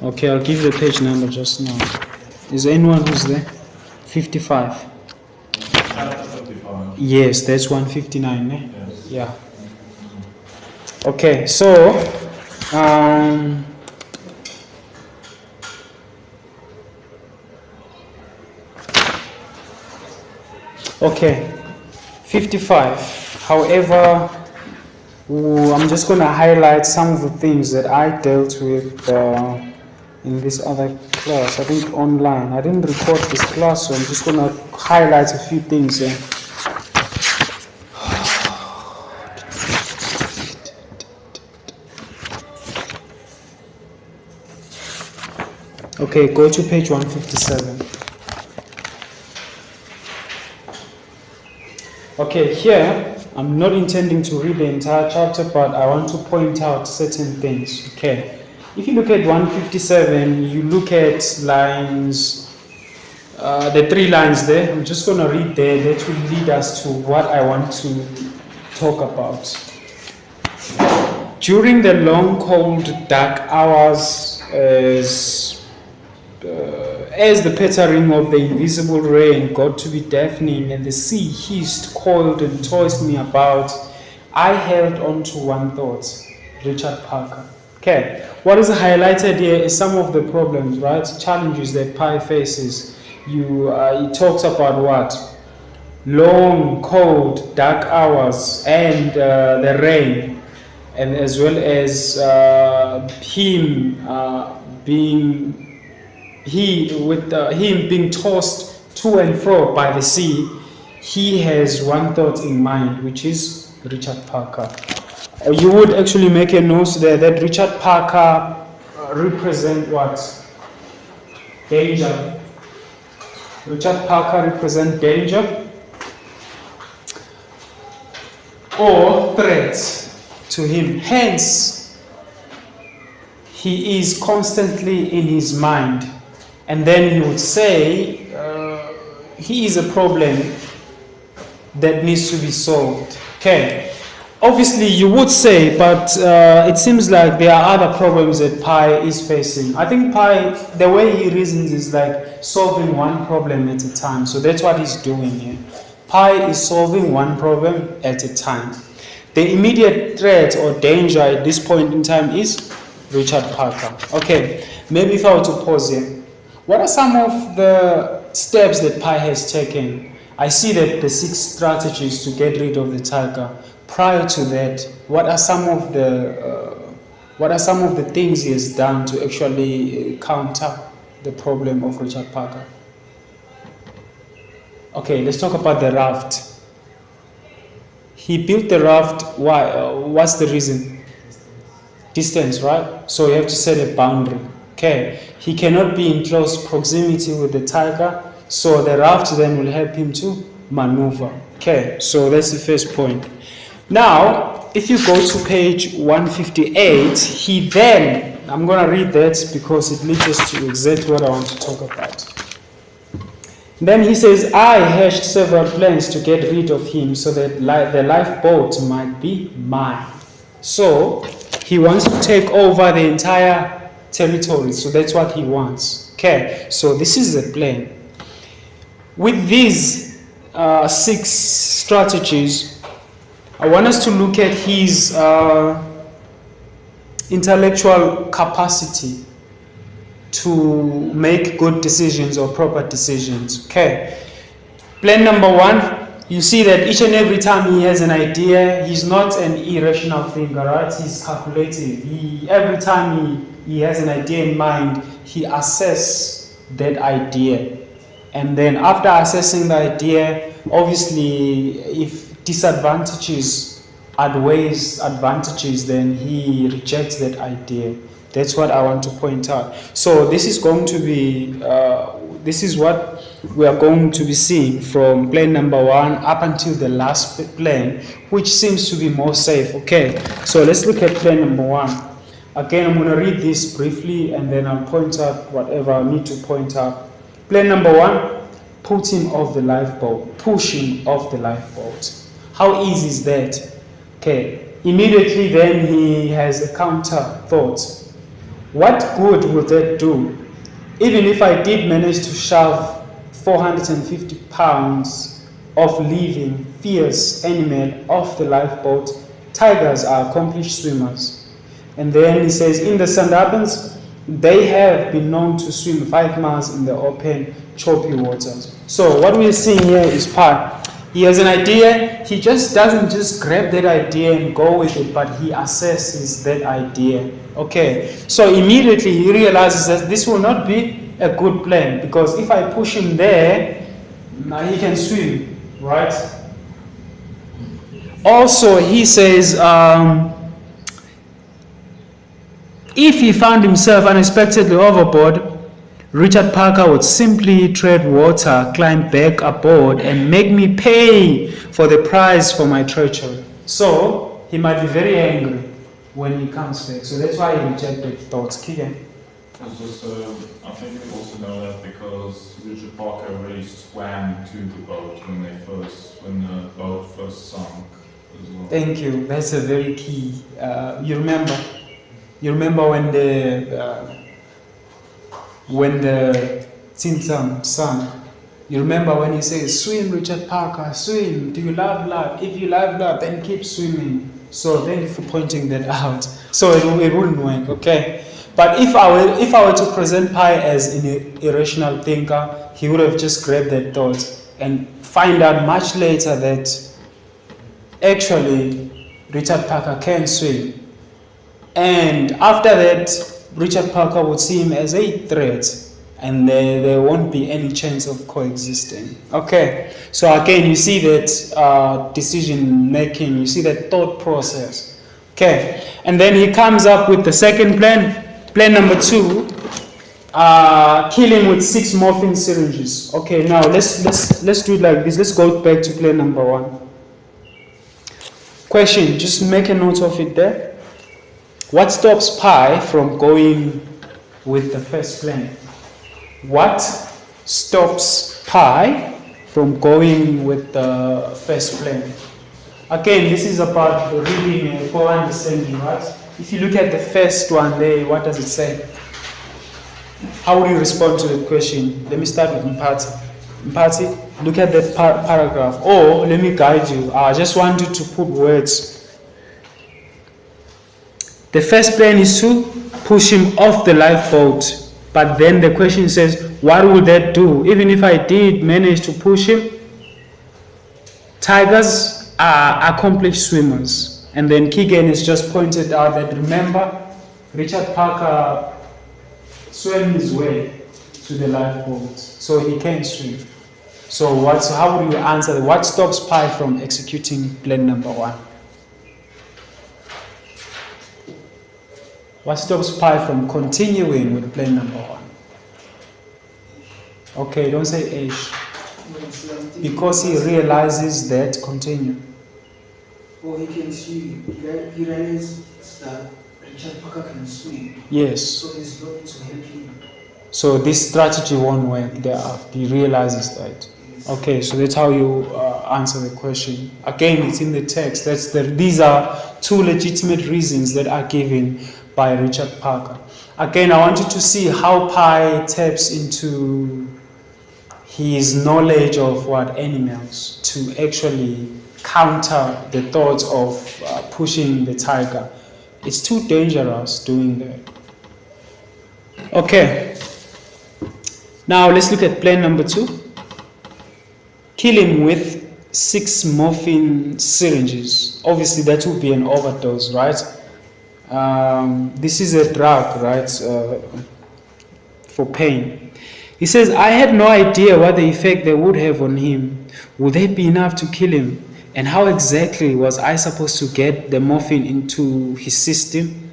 Okay, I'll give you the page number just now. Is there anyone who's there? 55. Yes, that's 159. Eh? Yes. Yeah. Okay, so okay, 55. However, I'm just going to highlight some of the things that I dealt with in this other class. I think online. I didn't record this class, so I'm just going to highlight a few things here. Okay, go to page 157. Okay, here I'm not intending to read the entire chapter, but I want to point out certain things. Okay, if you look at 157, you look at lines, the 3 lines there. I'm just going to read there. That will lead us to what I want to talk about. During the long, cold, dark hours, as the pattering of the invisible rain got to be deafening and the sea hissed, coiled and tossed me about, I held on to one thought, Richard Parker. Okay, what is highlighted here is some of the problems, right? Challenges that Pi faces. He talks about what? Long, cold, dark hours and the rain, and as well as him being tossed to and fro by the sea. He has one thought in mind, which is Richard Parker. You would actually make a note there that Richard Parker represent what? Danger. Richard Parker represent danger or threats to him. Hence, he is constantly in his mind. And then you would say he is a problem that needs to be solved. Okay. Obviously, you would say, but it seems like there are other problems that Pi is facing. I think Pi, the way he reasons is like solving one problem at a time. So that's what he's doing here. Pi is solving one problem at a time. The immediate threat or danger at this point in time is Richard Parker. Okay, maybe if I were to pause here. What are some of the steps that Pi has taken? I see that the 6 strategies to get rid of the tiger. Prior to that, what are some of the things he has done to actually counter the problem of Richard Parker? Okay, let's talk about the raft. He built the raft. Why? What's the reason? Distance, right? So you have to set a boundary. Okay, he cannot be in close proximity with the tiger, so the raft then will help him to maneuver. Okay, so that's the first point. Now, if you go to page 158, he then, I'm going to read that because it leads us to exactly what I want to talk about. Then he says, I hatched several plans to get rid of him so that the lifeboat might be mine. So, he wants to take over the entire territory, so that's what he wants. Okay, so this is the plan. With these 6 strategies, I want us to look at his intellectual capacity to make good decisions or proper decisions. Okay, plan number 1. You see that each and every time he has an idea, he's not an irrational thinker, right? He's calculative. Every time he has an idea in mind, he assesses that idea. And then after assessing the idea, obviously, if disadvantages outweighs advantages, then he rejects that idea. That's what I want to point out. So this is going to be, this is what we are going to be seeing from plan number 1 up until the last plan, which seems to be more safe. Okay, so let's look at plan number 1. Again, I'm going to read this briefly and then I'll point out whatever I need to point out. Plan number 1, put him off the lifeboat, push him off the lifeboat. How easy is that? Okay, immediately then he has a counter thought. What good would that do? Even if I did manage to shove 450 pounds of living, fierce animal off the lifeboat, tigers are accomplished swimmers. And then he says, in the Sundarbans, they have been known to swim 5 miles in the open, choppy waters. So what we're seeing here is Pi. He has an idea, he just doesn't just grab that idea and go with it, but he assesses that idea. Okay, so immediately he realizes that this will not be a good plan, because if I push him there, now he can swim, right? Also, he says, if he found himself unexpectedly overboard, Richard Parker would simply tread water, climb back aboard, and make me pay for the price for my treachery. So, he might be very angry when he comes back. So that's why he rejected thoughts. Keegan? I think we also know that because Richard Parker really swam to the boat when the boat first sunk as well. Thank you. That's a very key. You remember when the Tintam sunk, you remember when he says, swim Richard Parker, swim, do you love love? If you love love, then keep swimming. So thank you for pointing that out. So it wouldn't work, okay? But if I were to present Pi as an irrational thinker, he would have just grabbed that thought and find out much later that actually Richard Parker can swim. And after that, Richard Parker would see him as a threat, and there won't be any chance of coexisting. Okay, so again, you see that decision making, you see that thought process. Okay, and then he comes up with the second plan. Plan number 2, kill him with 6 morphine syringes. Okay, now let's do it like this. Let's go back to plan number 1. Question, just make a note of it there. What stops Pi from going with the first plan? What stops Pi from going with the first plan? Again, this is about the reading for understanding, right? If you look at the first one there, what does it say? How would you respond to the question? Let me start with Mpati. Mpati, look at that paragraph. Or let me guide you. I just want you to put words. The first plan is to push him off the lifeboat. But then the question says, what would that do? Even if I did manage to push him, tigers are accomplished swimmers. And then Keegan has just pointed out that, remember, Richard Parker swam his way to the lifeboat, so he can swim. So how would you answer? What stops Pi from executing plan number 1? What stops Pi from continuing with plan number 1? Okay, don't say age. Because he realizes that, continue. Or he can swim. He realizes that Richard Parker can swim. Yes. So he's going to help him. So this strategy won't work thereafter. He realizes that. Yes. Okay, so that's how you answer the question. Again, it's in the text. These are 2 legitimate reasons that are given by Richard Parker. Again, I want you to see how Pi taps into his knowledge of animals to actually counter the thoughts of pushing the tiger. It's too dangerous doing that. Okay. Now let's look at plan number 2. Kill him with 6 morphine syringes. Obviously, that would be an overdose, right? This is a drug, right, for pain. He says, I had no idea what the effect they would have on him. Would they be enough to kill him? And how exactly was I supposed to get the morphine into his system?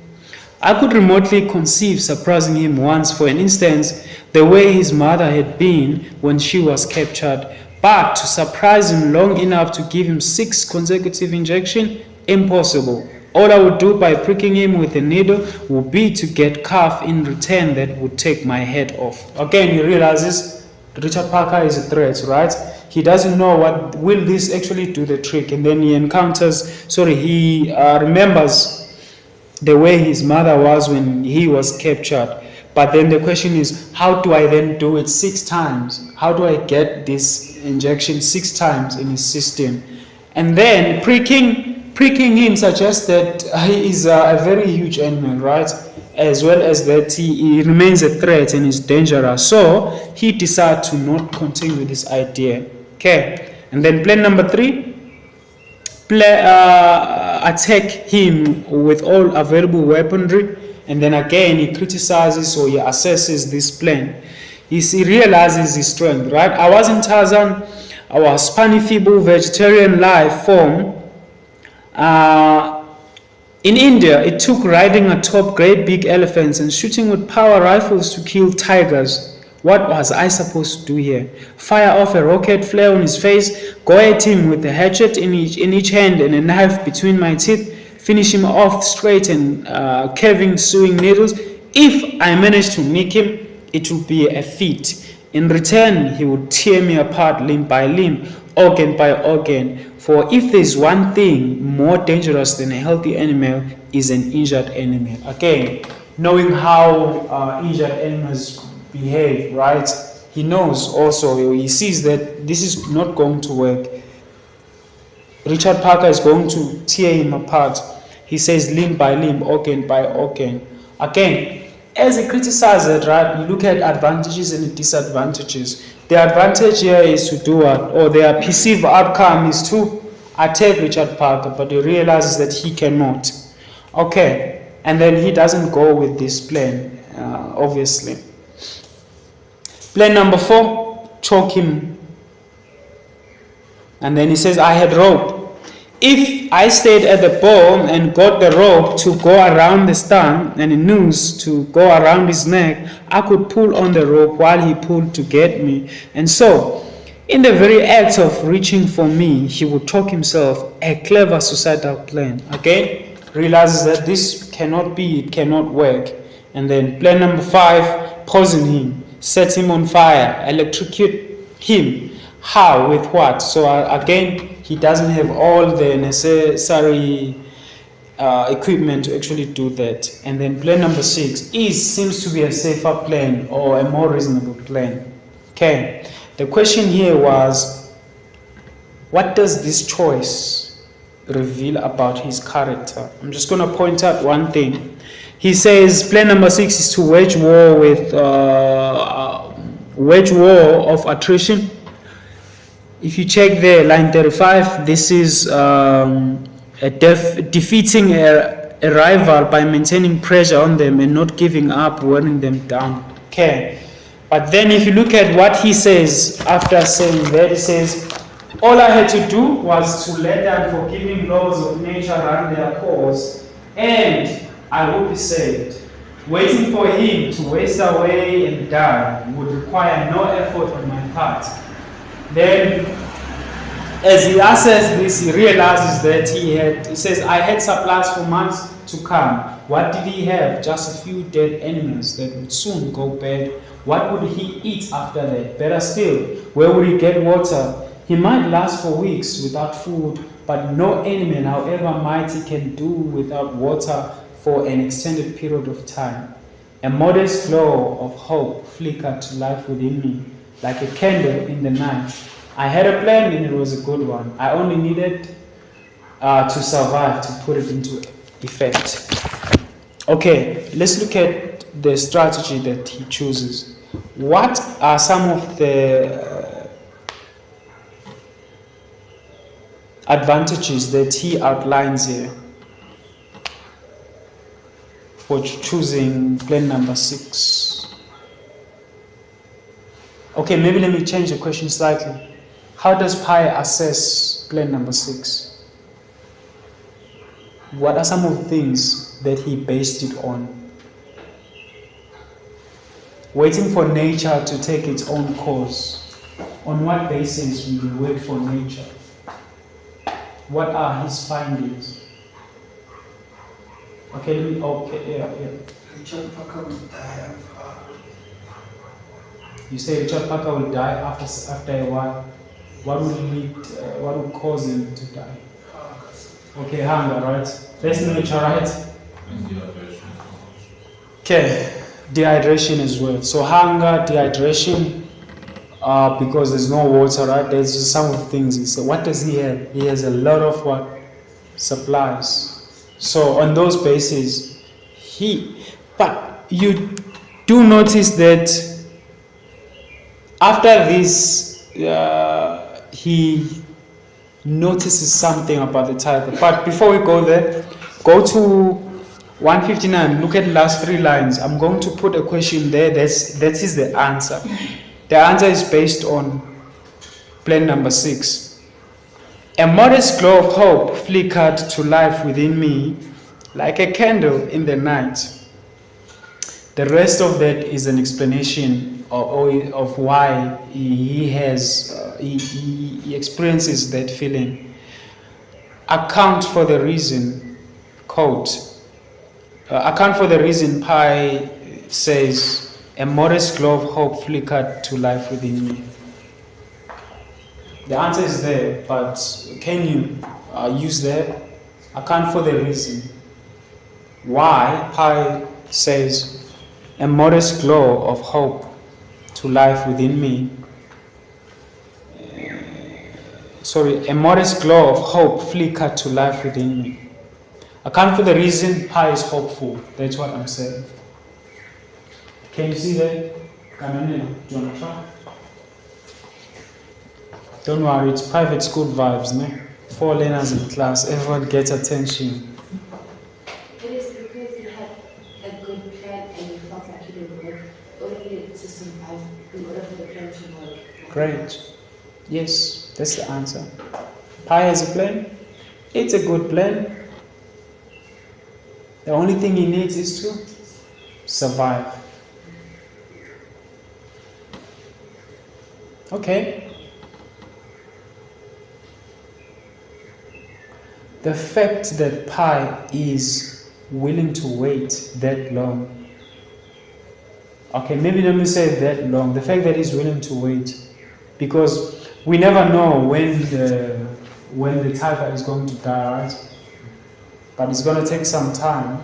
I could remotely conceive surprising him once, for an instance, the way his mother had been when she was captured. But to surprise him long enough to give him 6 consecutive injections, impossible. All I would do by pricking him with a needle would be to get calf in return that would take my head off. Again, he realizes Richard Parker is a threat, right? He doesn't know what will this actually do the trick, and then he remembers the way his mother was when he was captured. But then the question is, how do I then do it 6 times? How do I get this injection 6 times in his system? And then pricking him suggests that he is a very huge animal, right? As well as that he remains a threat and is dangerous. So he decided to not continue with this idea. Okay. And then plan number 3. Attack him with all available weaponry, and then again he criticizes or he assesses this plan. He realizes his strength, right? I was in Tarzan, I was spiny feeble vegetarian life form. In India, it took riding atop great big elephants and shooting with power rifles to kill tigers. What was I supposed to do here? Fire off a rocket flare on his face, go at him with a hatchet in each hand and a knife between my teeth, finish him off straight and carving sewing needles. If I managed to nick him, it would be a feat. In return, he would tear me apart limb by limb, organ by organ. For if there is one thing more dangerous than a healthy animal, is an injured animal. Again, knowing how injured animals behave, right? He knows also, he sees that this is not going to work. Richard Parker is going to tear him apart. He says limb by limb, organ by organ. Again, as he criticizes it, right, you look at advantages and disadvantages. The advantage here is to do what, or their perceived outcome is to attack Richard Parker, but he realizes that he cannot. Okay, and then he doesn't go with this plan, obviously. Plan number 4, choke him. And then he says, I had rope. If I stayed at the bow and got the rope to go around the stump and a noose to go around his neck, I could pull on the rope while he pulled to get me. And so, in the very act of reaching for me, he would talk himself a clever suicidal plan. Okay? Realizes that this cannot be, it cannot work. And then plan number 5, poison him. Set him on fire, electrocute him. How? With what? So again, he doesn't have all the necessary equipment to actually do that. And then plan number 6 seems to be a safer plan or a more reasonable plan. Okay. The question here was, what does this choice reveal about his character? I'm just going to point out one thing. He says plan number 6 is to wage war of attrition. If you check there, line 35, this is defeating a rival by maintaining pressure on them and not giving up, wearing them down. Okay. But then if you look at what he says after saying that, he says, all I had to do was to let the unforgiving laws of nature run their course, and I would be saved. Waiting for him to waste away and die would require no effort on my part. Then, as he assesses this, he realizes that he says, I had supplies for months to come. What did he have? Just a few dead animals that would soon go bad. What would he eat after that? Better still, where would he get water? He might last for weeks without food, but no animal, however mighty, can do without water for an extended period of time. A modest glow of hope flickered to life within me, like a candle in the night. I had a plan and it was a good one. I only needed to survive to put it into effect. Okay, let's look at the strategy that he chooses. What are some of the advantages that he outlines here for choosing plan number 6? Okay, maybe let me change the question slightly. How does Pi assess plan number 6? What are some of the things that he based it on? Waiting for nature to take its own course. On what basis will you wait for nature? What are his findings? Okay, yeah. Richard Parker will die of You say Richard Parker will die after a while. What would cause him to die? Okay, hunger, right? That's nature, right? And dehydration. Okay, dehydration as well. So hunger, dehydration, because there's no water, right? There's just some of the things he said. What does he have? He has a lot of what? Supplies. So on those bases, but you do notice that after this, he notices something about the tiger. But before we go there, go to 159. Look at the last 3 lines. I'm going to put a question there. That is the answer. The answer is based on plan number 6. A modest glow of hope flickered to life within me, like a candle in the night. The rest of that is an explanation of why he experiences that feeling. Account for the reason, account for the reason Pi says, a modest glow of hope flickered to life within me. The answer is there, but can you use that? Account for the reason why Pi says, a modest glow of hope to life within me. A modest glow of hope flickered to life within me. Account for the reason Pi is hopeful. That's what I'm saying. Can you see that? Do you want to try? Don't worry, it's private school vibes, no? 4 learners in class, everyone gets attention. It is because you had a good plan and you felt like you didn't work. Only to survive in order for the plan to work. Great. Yes, that's the answer. Pi has a plan. It's a good plan. The only thing he needs is to survive. Okay. The fact that Pi is willing to wait that long. Okay, maybe let me say that long. The fact that he's willing to wait, because we never know when the tiger is going to die, right? But it's going to take some time.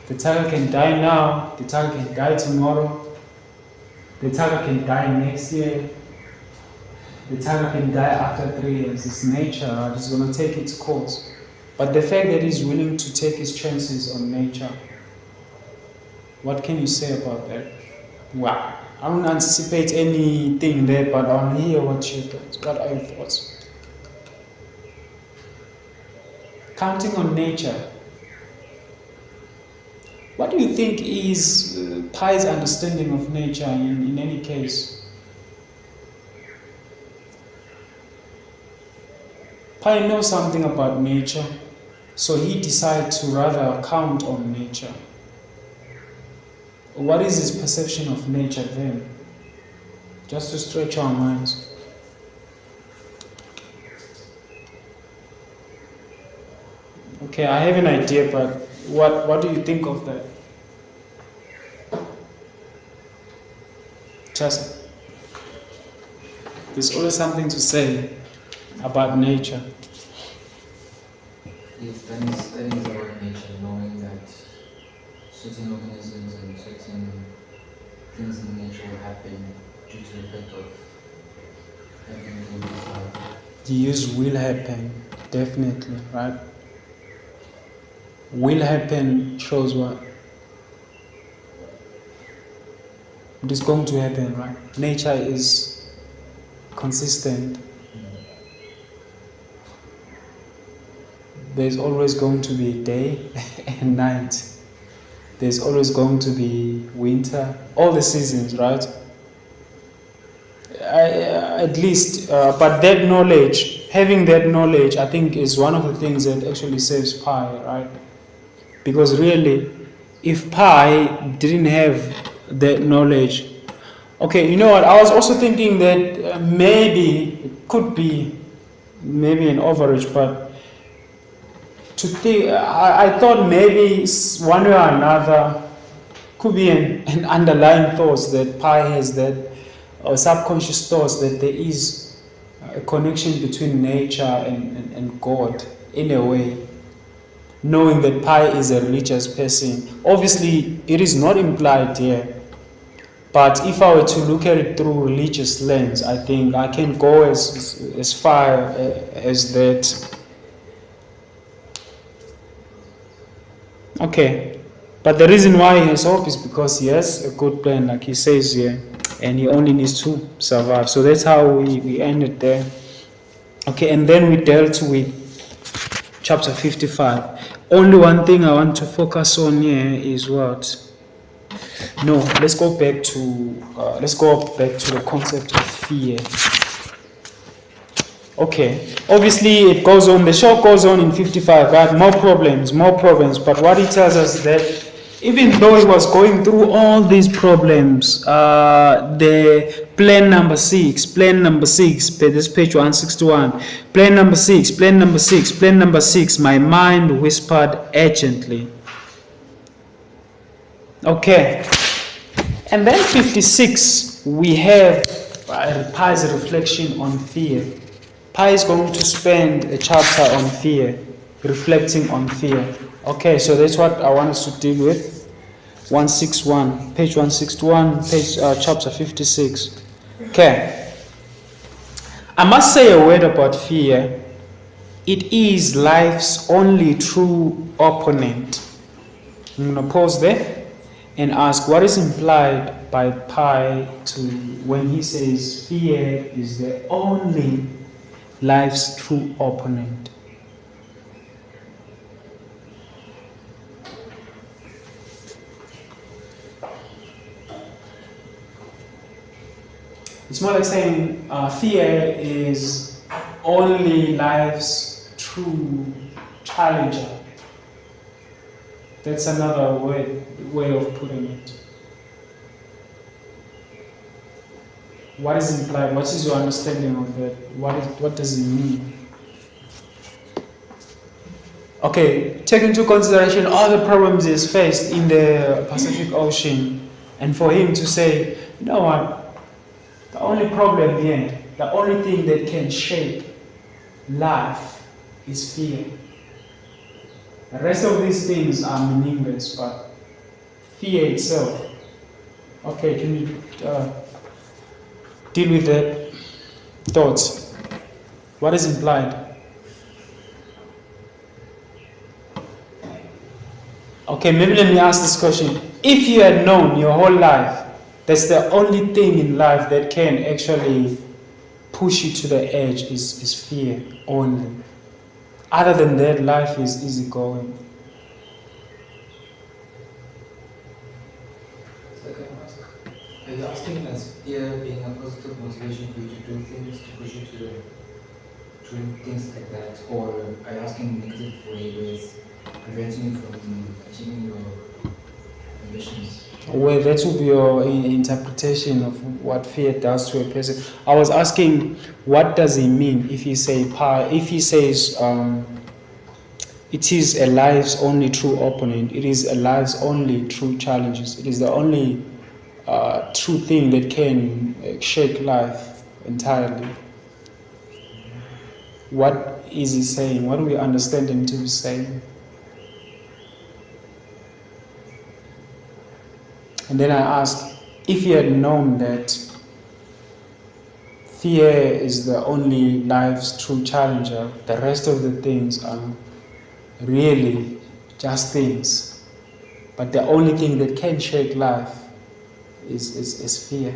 The tiger can die now. The tiger can die tomorrow. The tiger can die next year. The tiger can die after 3 years. It's nature, right? It's going to take its course. But the fact that he's willing to take his chances on nature, what can you say about that? Well, I don't anticipate anything there, but I want to hear what are your thoughts? Counting on nature. What do you think is Pi's understanding of nature in any case? Pi knows something about nature, so he decides to rather count on nature. What is his perception of nature then? Just to stretch our minds. Okay, I have an idea, but what do you think of that? Just, there's always something to say about nature. Yes, studies about nature, knowing that certain organisms and certain things in nature will happen due to the effect of having in this life. You use will happen, definitely, right? Will happen shows what? It is going to happen, right? Nature is consistent. There's always going to be day and night. There's always going to be winter, all the seasons, right? At least, but that knowledge, having that knowledge, I think is one of the things that actually saves Pi, right? Because really, if Pi didn't have that knowledge, okay, you know what? I was also thinking that maybe it could be maybe an overreach, but to think, I thought maybe one way or another could be an underlying thought that Pi has, that or subconscious thoughts that there is a connection between nature and God in a way. knowing that Pi is a religious person. Obviously, it is not implied here. But if I were to look at it through religious lens, I think I can go as far as that. Okay. But the reason why he has hope is because he has a good plan, like he says here, and he only needs to survive. So that's how we ended there. Okay, and then we dealt with chapter 55. Only one thing I want to focus on here is what? No, let's go back to the concept of fear. Okay, obviously it goes on, the show goes on in 55, right? More problems, but what he tells us is that even though he was going through all these problems, the plan number 6, this page 161, plan number 6, my mind whispered urgently. Okay, and then 56, we have Pi's reflection on fear. Pi is going to spend a chapter on fear, reflecting on fear. Okay, so that's what I want us to deal with. 161, page 161, chapter 56. Okay. I must say a word about fear. It is life's only true opponent. I'm going to pause there and ask what is implied by Pi when he says fear is the only life's true opponent. It's more like saying fear is only life's true challenger. That's another way of putting it. What is implied? What is your understanding of that? What does it mean? Okay, take into consideration all the problems he has faced in the Pacific Ocean, and for him to say, you know what? The only problem here, the only thing that can shape life is fear. The rest of these things are meaningless, but fear itself. Okay, can you deal with the thoughts? What is implied? Okay, maybe let me ask this question. If you had known your whole life, that's the only thing in life that can actually push you to the edge is fear only. Other than that, life is easygoing. So can I ask, are you asking as fear being a positive motivation for you to do things, to push you to do things like that? Or are you asking in a negative way where it's preventing you from achieving your ambitions? Well, that would be your interpretation of what fear does to a person. I was asking, what does it mean if he says it is a life's only true opponent, it is a life's only true challenges, it is the only true thing that can shake life entirely. What is he saying? What do we understand him to be saying? And then I asked, if he had known that fear is the only life's true challenger, the rest of the things are really just things. But the only thing that can shake life is fear.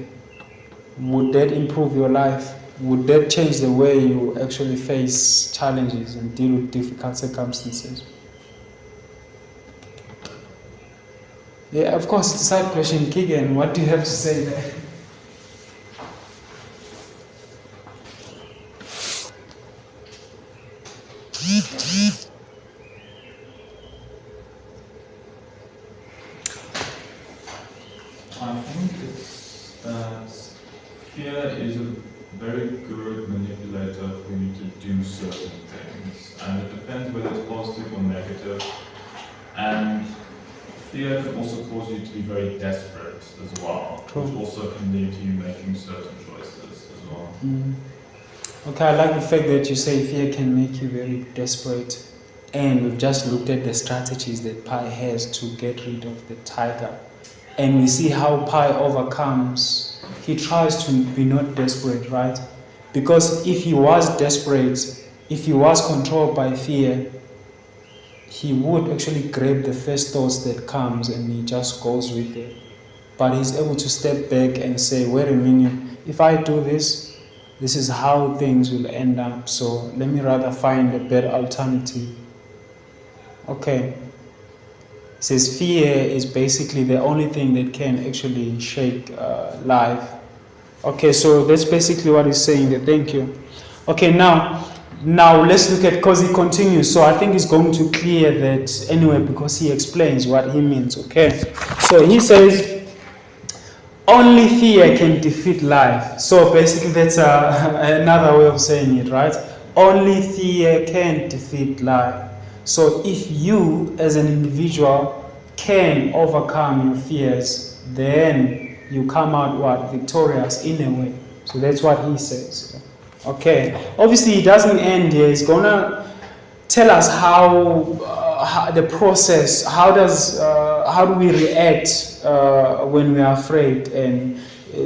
Would that improve your life? Would that change the way you actually face challenges and deal with difficult circumstances? Yeah, of course, it's a side question. Keegan, what do you have to say there? I think it's that fear is a very good manipulator for you to do certain things, and it depends whether it's positive or negative. And fear can also cause you to be very desperate as well, which also can lead to you making certain choices as well. Okay, I like the fact that you say fear can make you very desperate. And we've just looked at the strategies that Pi has to get rid of the tiger. And we see how Pi overcomes. He tries to be not desperate, right? Because if he was desperate, if he was controlled by fear, he would actually grab the first thoughts that comes and he just goes with it. But he's able to step back and say, wait a minute, if I do this, this is how things will end up. So let me rather find a better alternative. Okay. It says fear is basically the only thing that can actually shake life. Okay, so that's basically what he's saying there. Thank you. Okay, now let's look at, because he continues. So I think he's going to clear that anyway because he explains what he means. Okay, so he says only fear can defeat life. So basically that's another way of saying it, right? Only fear can defeat life. So if you as an individual can overcome your fears, then you come out what? Victorious in a way. So that's what he says. Okay. Obviously he doesn't end here. He's gonna tell us how the process, how do we react when we are afraid, and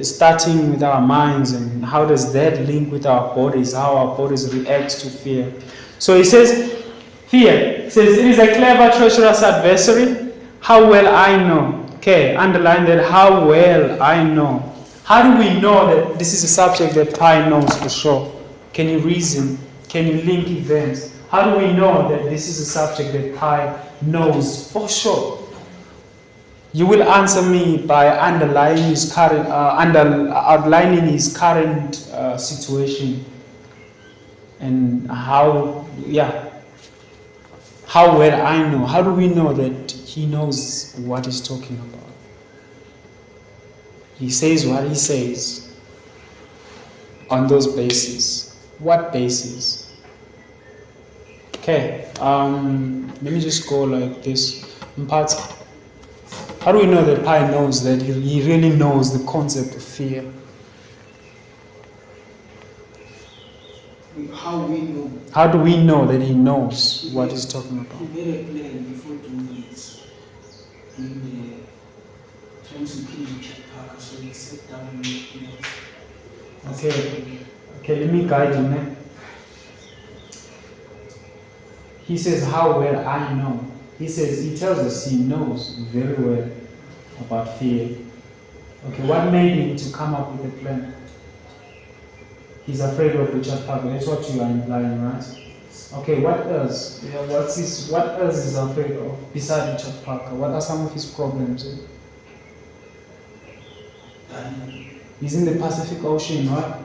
starting with our minds, and how does that link with our bodies, how our bodies react to fear. So he says, fear says it is a clever, treacherous adversary. How well I know. Okay, underline that, how well I know. How do we know that this is a subject that Pi knows for sure? Can you reason? Can you link events? How do we know that this is a subject that Pi knows for sure? You will answer me by underlining his current, outlining his current situation, and how well I know. How do we know that he knows what he's talking about? He says what he says on those bases. What basis? Okay, let me just go like this. How do we know that Pi knows that he really knows the concept of fear? How we know? How do we know that he knows what he's talking about? He made a plan before doing this. In trying to kill Richard Parker, so he sat down and made plans. Okay, let me guide you, man. He says, how well I know. He tells us he knows very well about fear. Okay, what made him to come up with a plan? He's afraid of Richard Parker. That's what you are implying, right? Okay, what else? What else is he afraid of besides Richard Parker? What are some of his problems? He's in the Pacific Ocean, right?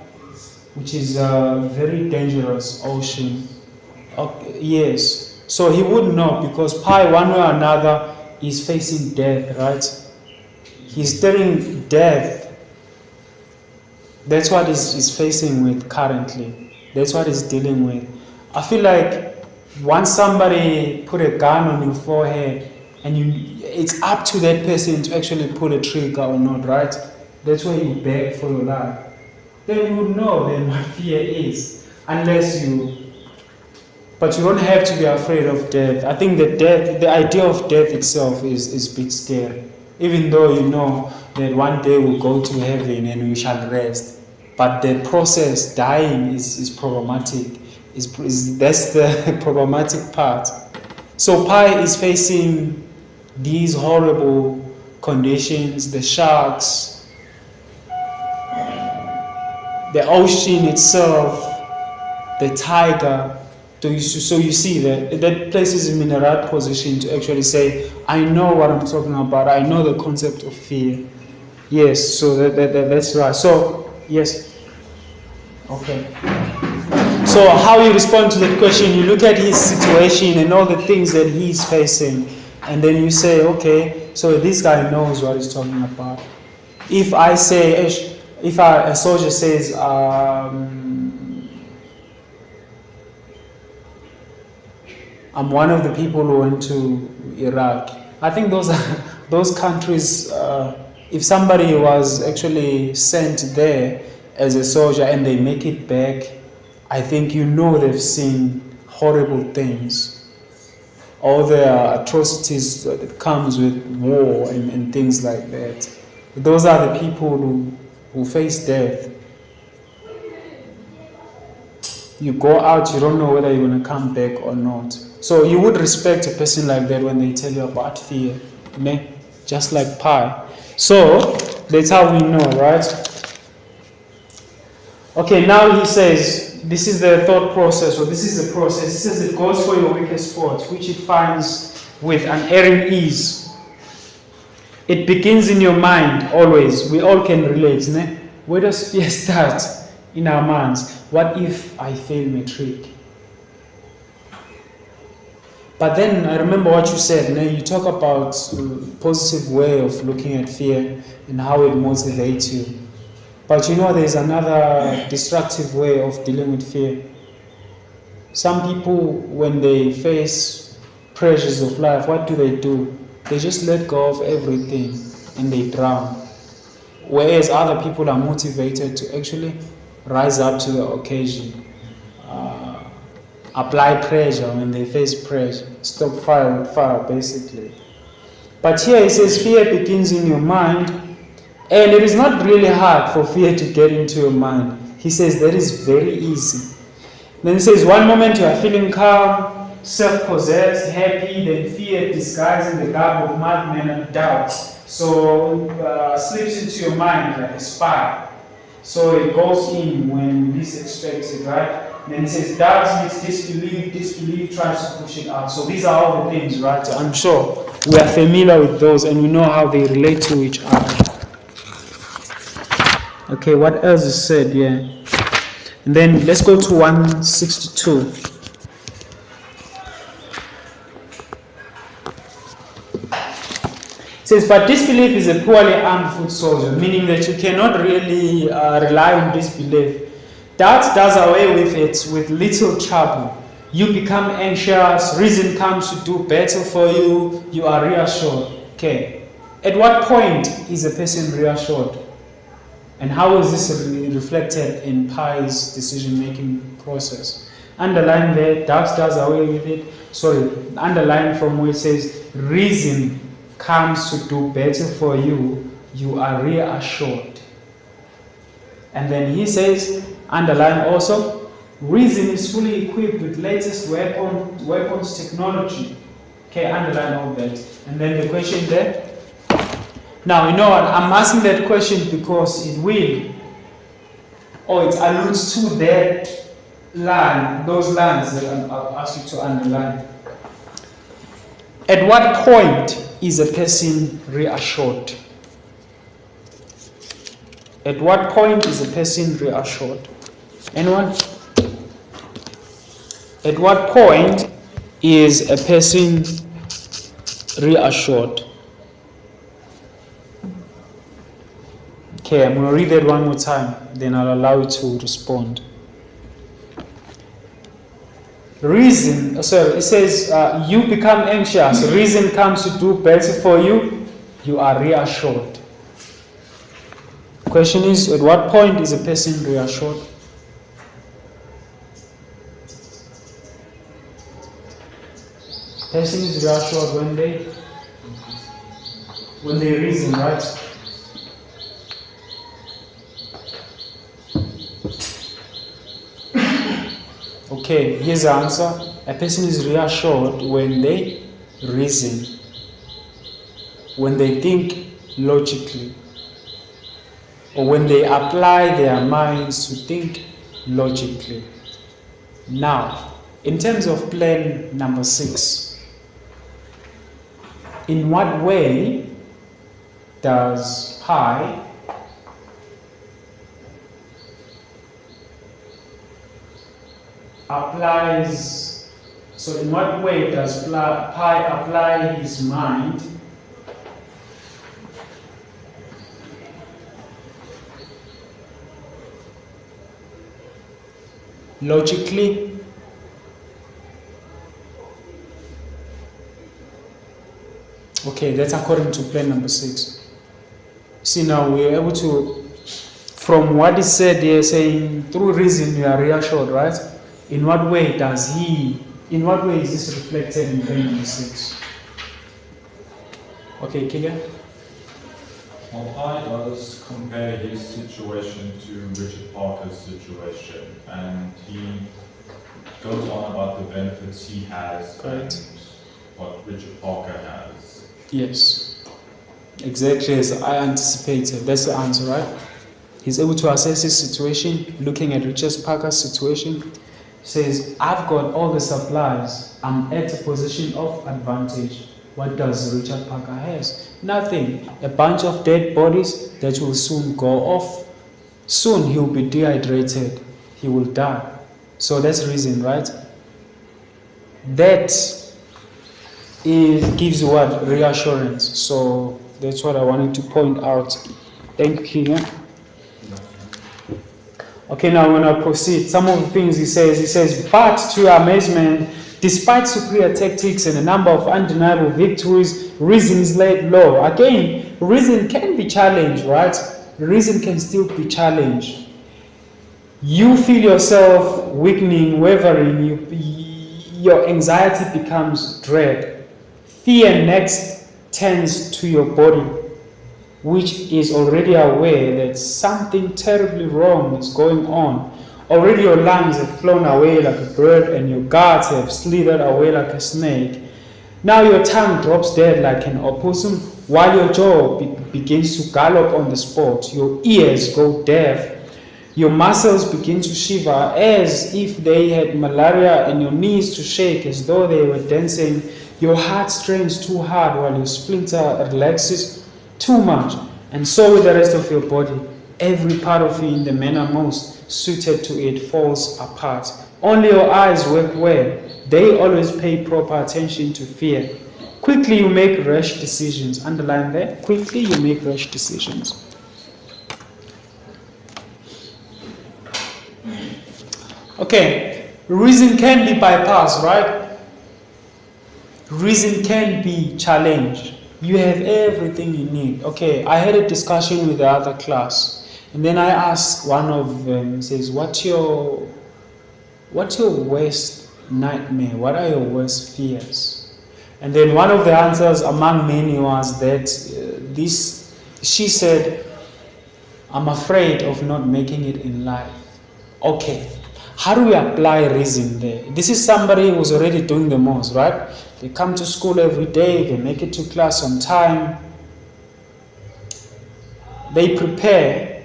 Which is a very dangerous ocean. Okay, yes. So he would know, because Pi, one way or another, is facing death, right? He's staring death. That's what he's facing with currently. That's what he's dealing with. I feel like once somebody put a gun on your forehead, and it's up to that person to actually pull a trigger or not, right? That's where you beg for your life. Then you would know then what fear is, but you don't have to be afraid of death. I think that the idea of death itself is a bit scary. Even though you know that one day we'll go to heaven and we shall rest. But the process, dying, is problematic. That's the problematic part. So Pi is facing these horrible conditions, the sharks, the ocean itself, the tiger. So you see that places him in the right position to actually say, I know what I'm talking about. I know the concept of fear. Yes, so that's right. So, yes. Okay. So how you respond to that question, you look at his situation and all the things that he's facing, and then you say, okay, so this guy knows what he's talking about. If a soldier says, I'm one of the people who went to Iraq. I think those countries, if somebody was actually sent there as a soldier and they make it back, I think you know they've seen horrible things. all the atrocities that comes with war and things like that. Those are the people who face death. You go out, you don't know whether you're going to come back or not. So you would respect a person like that when they tell you about fear, just like pie. So that's how we know, right? Okay, now he says, this is the thought process, or this is the process. He says it goes for your weakest spot, which it finds with unerring ease. It begins in your mind, always. We all can relate, ne? Where does fear start? In our minds. What if I fail matric? But then I remember what you said, you talk about a positive way of looking at fear and how it motivates you. But there's another destructive way of dealing with fear. Some people, when they face pressures of life, what do? They just let go of everything and they drown. Whereas other people are motivated to actually rise up to the occasion, apply pressure when they face pressure, stop fire with fire, basically. But here he says fear begins in your mind, and it is not really hard for fear to get into your mind. He says that is very easy. Then he says one moment you are feeling calm, self-possessed, happy, then fear disguised in the garb of madman and doubt. So slips into your mind like a spy. So it goes in when you least expect it, right? Then it says doubt meets disbelief tries to push it out. So these are all the things, right? I'm sure we are familiar with those and we know how they relate to each other. Okay, what else is said here? And then let's go to 162. It says, but disbelief is a poorly armed foot soldier, meaning that you cannot really rely on disbelief. Doubt does away with it with little trouble. You become anxious, reason comes to do better for you, you are reassured. Okay. At what point is a person reassured? And how is this reflected in Pi's decision-making process? Underline there, doubt does away with it. Sorry, underline from where it says, reason comes to do better for you, you are reassured. And then he says, underline also, reason is fully equipped with latest weapons technology. Okay, underline all that. And then the question there. Now, you know what, I'm asking that question because it alludes to that line, those lines that I'll ask you to underline. At what point is a person reassured? At what point is a person reassured? Anyone? At what point is a person reassured? Okay, I'm going to read that one more time, then I'll allow you to respond. It says, you become anxious, reason comes to do better for you, you are reassured. Question is, at what point is a person reassured? Person is reassured when they reason, right? Okay, here's the answer. A person is reassured when they reason, when they think logically, or when they apply their minds to think logically. Now, in terms of plan number 6, in what way does pi in what way does pi apply his mind logically Okay, that's according to plan number 6. See, now we are able to, from what is said here, saying through reason you are reassured, right? In what way does he In what way is this reflected in point number 6? Okay, Killian? Well, Pi does compare his situation to Richard Parker's situation, and he goes on about the benefits he has and what Richard Parker has. Yes, exactly as I anticipated. That's the answer, right? He's able to assess his situation, looking at Richard Parker's situation. Says, I've got all the supplies. I'm at a position of advantage. What does Richard Parker has? Nothing. A bunch of dead bodies that will soon go off. Soon he'll be dehydrated. He will die. So that's reason, right? That gives you what? Reassurance. So that's what I wanted to point out. Thank you. Okay, now I'm going to proceed. Some of the things he says, but to your amazement, despite superior tactics and a number of undeniable victories, reason is laid low. Again, reason can be challenged, right? Reason can still be challenged. You feel yourself weakening, wavering, your anxiety becomes dread. Fear next turns to your body, which is already aware that something terribly wrong is going on. Already your lungs have flown away like a bird and your guards have slithered away like a snake. Now your tongue drops dead like an opossum while your jaw begins to gallop on the spot. Your ears go deaf. Your muscles begin to shiver as if they had malaria and your knees to shake as though they were dancing. Your heart strains too hard while your splinter relaxes too much. And so with the rest of your body, every part of you in the manner most suited to it falls apart. Only your eyes work well. They always pay proper attention to fear. Quickly you make rash decisions. Underline there. Quickly you make rash decisions. Okay, reason can be bypassed, right? Reason can be challenged. You have everything you need. Okay, I had a discussion with the other class, and then I asked one of them, says, what's your worst nightmare? What are your worst fears? And then one of the answers among many was that she said, I'm afraid of not making it in life. Okay, how do we apply reason there? This is somebody who's already doing the most, right? They come to school every day, they make it to class on time, they prepare,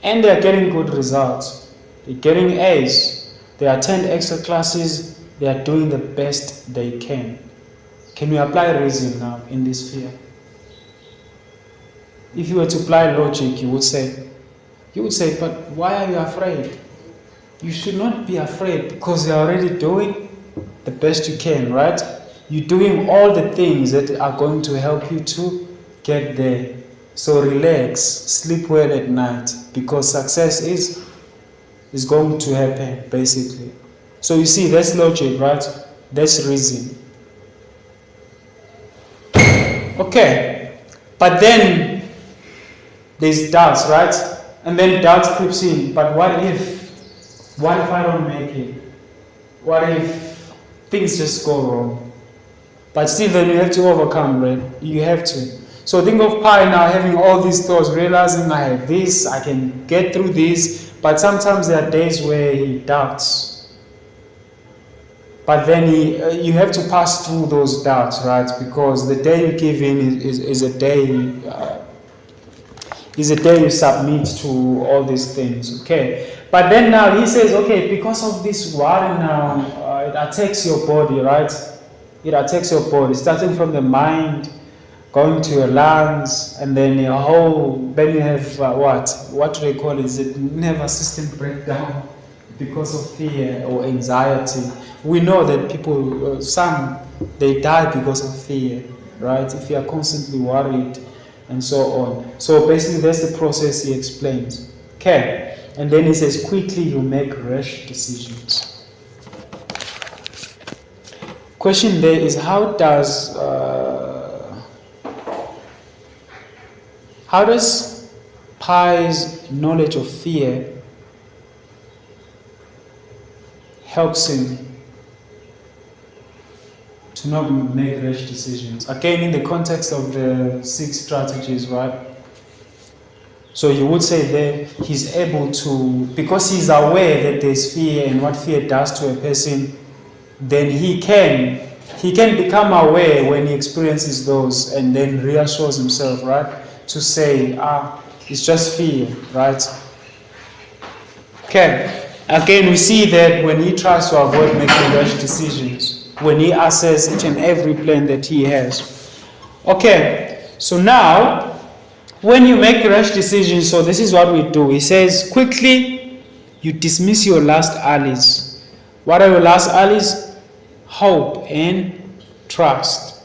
and they're getting good results. They're getting A's, they attend extra classes, they are doing the best they can. Can we apply reason now in this sphere? If you were to apply logic, you would say, but why are you afraid? You should not be afraid because you're already doing the best you can, right? You're doing all the things that are going to help you to get there. So relax, sleep well at night because success is going to happen, basically. So you see, that's logic, right? That's reason. Okay, but then there's doubts, right? And then doubts creeps in. But what if I don't make it? What if things just go wrong? But still then you have to overcome, right? You have to. So think of Pi now having all these thoughts, realizing I have this, I can get through this, but sometimes there are days where he doubts. But then you have to pass through those doubts, right? Because the day you give in is a day you submit to all these things, okay? But then now he says, okay, because of this worry now, it attacks your body, right? It attacks your body, starting from the mind, going to your lungs, and then your whole, then you have what do they call it? Is it nervous system breakdown because of fear or anxiety? We know that people, some, they die because of fear, right? If you are constantly worried and so on. So basically that's the process he explains. Okay, and then he says, quickly you make rash decisions. Question there is, how does Pi's knowledge of fear helps him to not make rash decisions. Again, in the context of the 6 strategies, right? So you would say that he's able to, because he's aware that there's fear and what fear does to a person, then he can become aware when he experiences those and then reassures himself, right? To say, it's just fear, right? Okay. Again, we see that when he tries to avoid making rash decisions, when he assesses each and every plan that he has. Okay, so now, when you make rash decisions, so this is what we do. He says, quickly, you dismiss your last allies. What are your last allies? Hope and trust.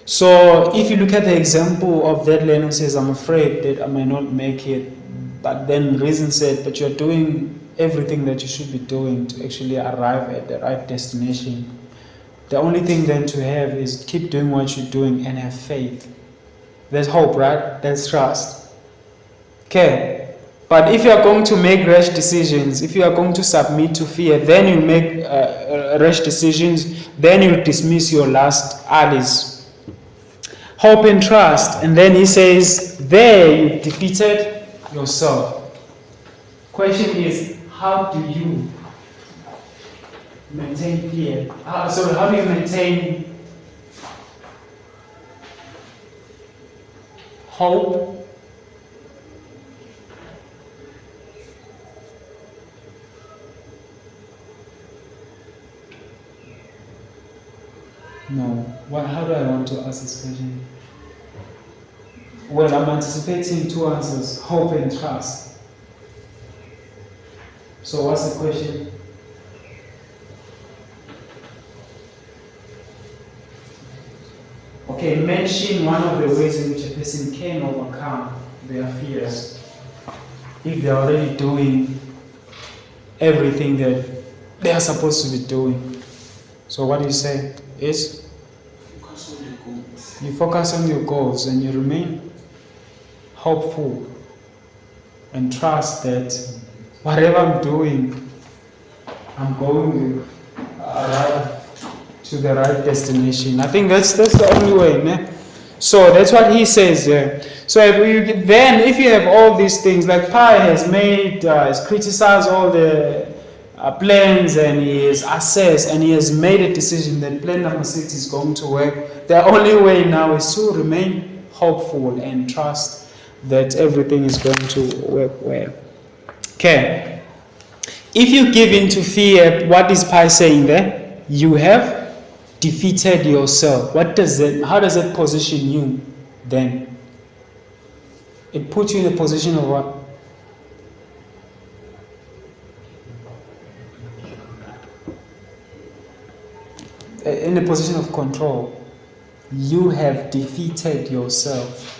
So, if you look at the example of that learner who says, I'm afraid that I may not make it, but then reason said, but you're doing everything that you should be doing to actually arrive at the right destination. The only thing then to have is keep doing what you're doing and have faith. There's hope, right? There's trust. Okay. But if you are going to make rash decisions, if you are going to submit to fear, then you make rash decisions, then you dismiss your last allies. Hope and trust. And then he says, there you've defeated yourself. Question is, how do you maintain fear? How do you maintain hope? No. How do I want to ask this question? Well, I'm anticipating 2 answers, hope and trust. So what's the question? Okay, mention one of the ways in which a person can overcome their fears if they're already doing everything that they are supposed to be doing. So what do you say is? Focus on your goals. You focus on your goals and you remain hopeful and trust that whatever I'm doing, I'm going to arrive to the right destination. I think that's the only way. Ne? So that's what he says there. So if you have all these things, like Pi has made, has criticized all the plans and he has assessed and he has made a decision that plan number 6 is going to work. The only way now is to remain hopeful and trust that everything is going to work well. Okay. If you give in to fear, what is Pi saying there? You have defeated yourself. How does it position you then? It puts you in a position of what? In a position of control. You have defeated yourself.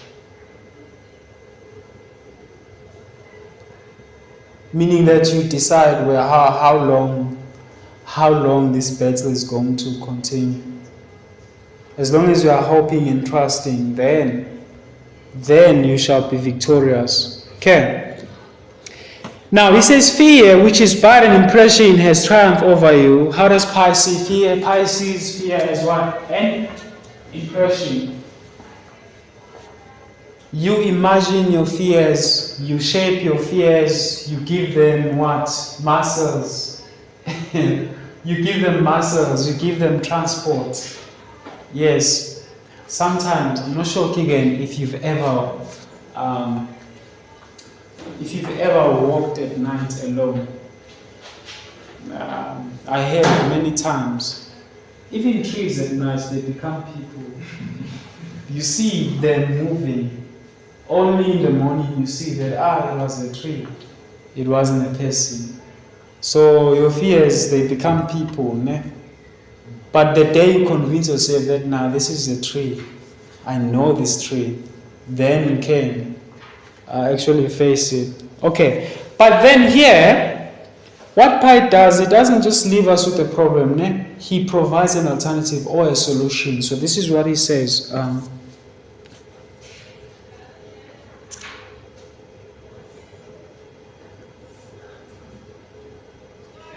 Meaning that you decide how long this battle is going to continue. As long as you are hoping and trusting, then you shall be victorious. Okay. Now he says fear, which is but an impression, has triumphed over you. How does Pi see fear? Pi sees fear as what? An impression. You imagine your fears, you shape your fears, you give them what? Muscles. You give them muscles, you give them transport. Yes. Sometimes, I'm not sure again if you've ever walked at night alone. I have many times. Even trees at night, they become people. You see them moving. Only in the morning you see that, it was a tree. It wasn't a person. So your fears, they become people. Ne? But the day you convince yourself that, now this is a tree, I know this tree, then you can actually face it. Okay, but then here, what Pi does, it doesn't just leave us with a problem. Ne? He provides an alternative or a solution. So this is what he says.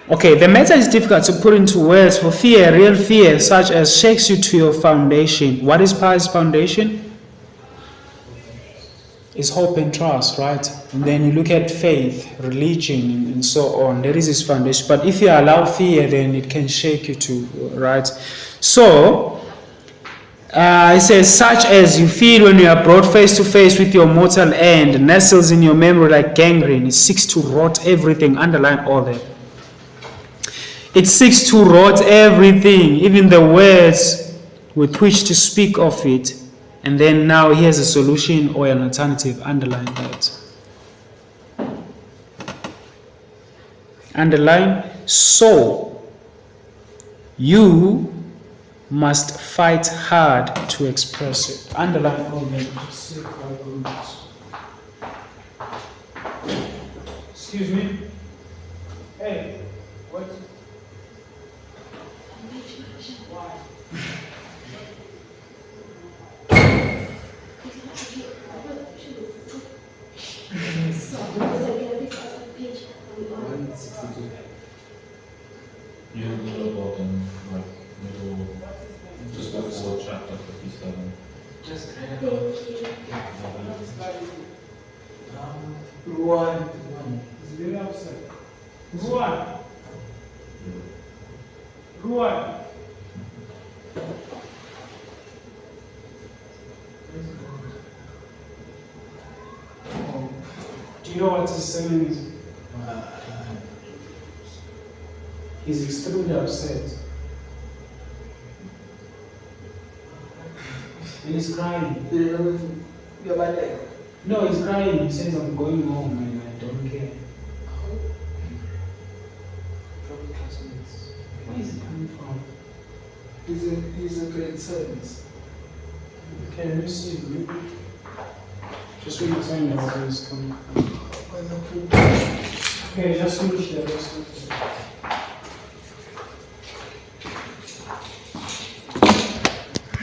Okay, the matter is difficult to put into words. For fear, real fear, such as shakes you to your foundation. What is Pi's foundation? Is hope and trust, right? And then you look at faith, religion, and so on. That is his foundation. But if you allow fear, then it can shake you too, right? So, it says, such as you feel when you are brought face to face with your mortal end, nestles in your memory like gangrene. It seeks to rot everything. Underline all that. It seeks to rot everything, even the words with which to speak of it. And then now here's a solution or an alternative. Underline that. Underline. So, you must fight hard to express it. Underline all that. Excuse me. Hey, what? You know about them, like middle, just before chapter 57. Just Ruan. Is very upset. Ruan. Ruan. Do you know what his surname is? He's extremely upset. And he's crying. No, he's crying. He says, I'm going home and I don't care. Where is he coming from? He's a great service. Okay, let me see. Maybe. Just want to find out where he's coming from. Okay, just finish that.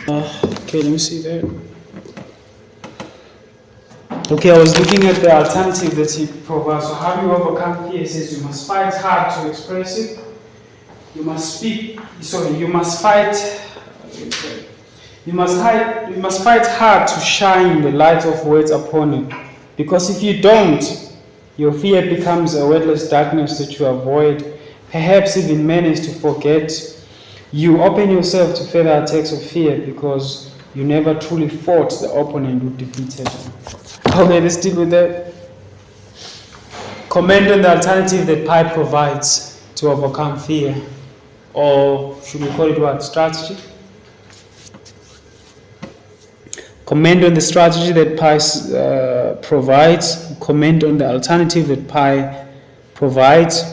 Okay, let me see that. Okay, I was looking at the alternative that he provides. So how do you overcome fear? He says you must fight hard to express it. You must speak. Sorry, you must fight. You must fight hard to shine the light of words upon it. Because if you don't, your fear becomes a wordless darkness that you avoid, perhaps even manage to forget. You open yourself to further attacks of fear because you never truly fought the opponent who defeated you. Okay, let's deal with that. Comment on the alternative that Pi provides to overcome fear. Or should we call it what? Strategy? Comment on the strategy that Pi provides. Comment on the alternative that Pi provides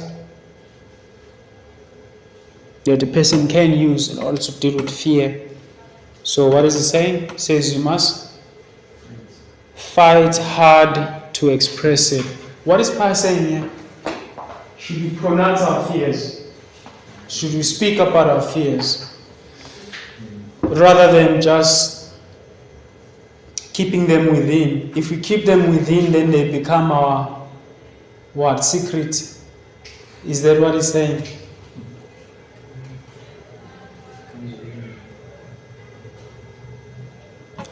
that the person can use in order to deal with fear. So what is it saying? It says you must fight hard to express it. What is Pi saying here? Should we pronounce our fears? Should we speak about our fears? Rather than just keeping them within. If we keep them within, then they become our what? Secret. Is that what he's saying?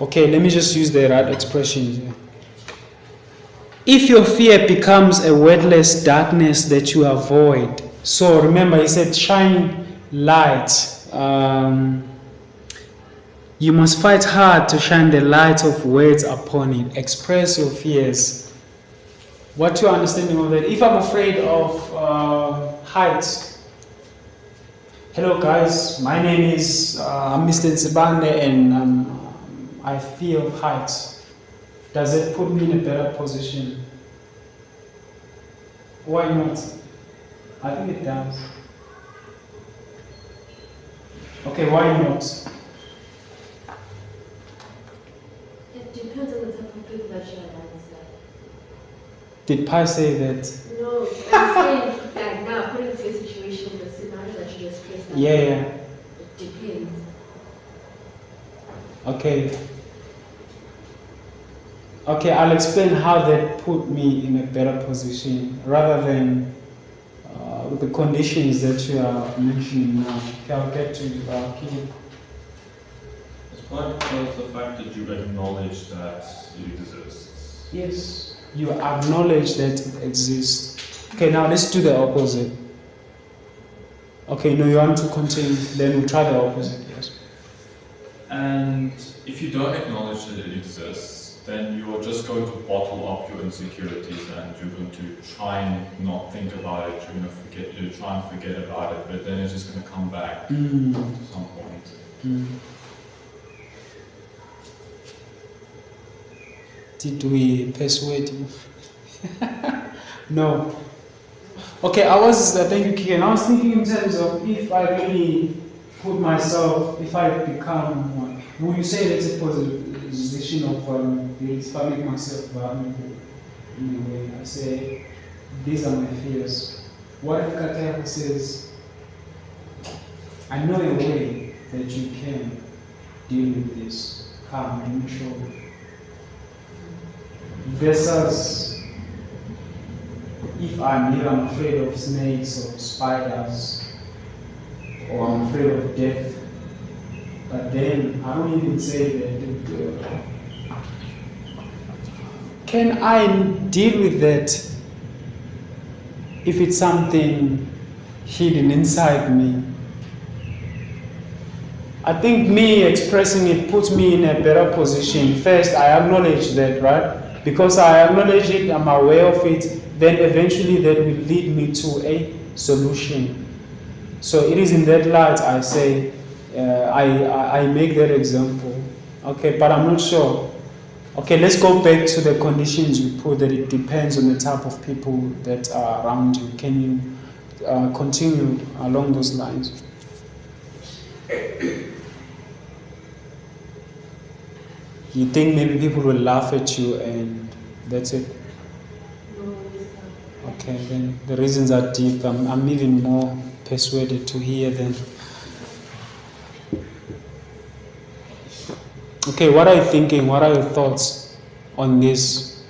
Okay, let me just use the right expression here. If your fear becomes a wordless darkness that you avoid. So remember, he said shine light. You must fight hard to shine the light of words upon it. Express your fears. What's your understanding of that? If I'm afraid of heights. Hello guys, my name is Mr. Nsibande and I fear of heights. Does it put me in a better position? Why not? I think it does. Okay, why not? It depends on the type of people that you're around. Did Pi say that? No, I'm saying that now, according to your situation, the scenario that you just placed. Yeah. It depends. Okay. Okay, I'll explain how that put me in a better position rather than the conditions that you are mentioning now. Okay, I'll get to keep. It's quite close to the fact that you acknowledge that it exists. Yes, you acknowledge that it exists. Okay, now let's do the opposite. Okay, no, you want to continue, then we'll try the opposite, yes. And if you don't acknowledge that it exists, then you are just going to bottle up your insecurities and you're going to try and not think about it, you're going to try and forget about it, but then it's just going to come back at some point. Did we persuade you? No. Okay, thank you, Kian. I was thinking in terms of if I really put myself, if I become one, would you say that's a position of vulnerability? If I make myself vulnerable in a way, I say, these are my fears. What if Kataya says, I know a way that you can deal with this, come and show me. Versus, if I'm here, I'm afraid of snakes or spiders, or I'm afraid of death, but then I don't even say that. Can I deal with that if it's something hidden inside me? I think me expressing it puts me in a better position. First, I acknowledge that, right? Because I acknowledge it, I'm aware of it, then eventually that will lead me to a solution. So it is in that light I say, I make that example. Okay, but I'm not sure. Okay, let's go back to the conditions you put, that it depends on the type of people that are around you. Can you continue along those lines? You think maybe people will laugh at you and that's it? Okay, then the reasons are deep. I'm even more persuaded to hear them. Okay, what are you thinking? What are your thoughts on this?